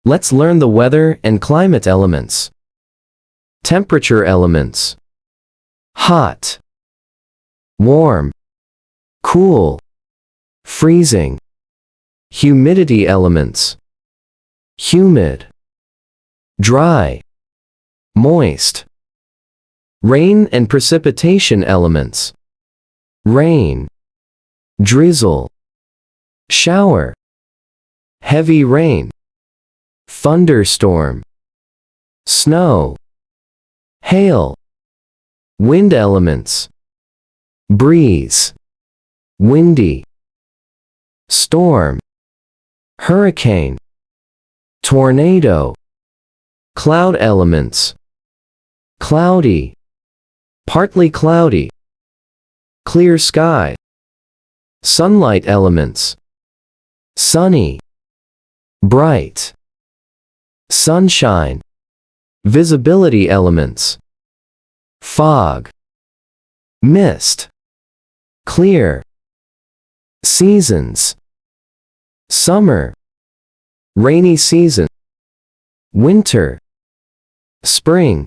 Let's learn the weather and climate elements. Temperature elements. Hot, warm, cool, freezing. Humidity elements. Humid, dry, moist. Rain and precipitation elements. Rain, drizzle, shower, heavy rain, thunderstorm, snow, hail. Wind elements. Breeze, windy, storm, hurricane, tornado. Cloud elements. Cloudy, partly cloudy, clear sky. Sunlight elements. Sunny, bright, sunshine. Visibility elements. Fog, mist, clear. Seasons. Summer, rainy season, winter, spring,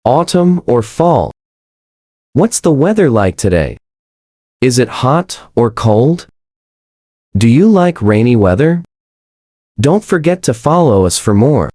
autumn or fall. What's the weather like today? Is it hot or cold? Do you like rainy weather? Don't forget to follow us for more.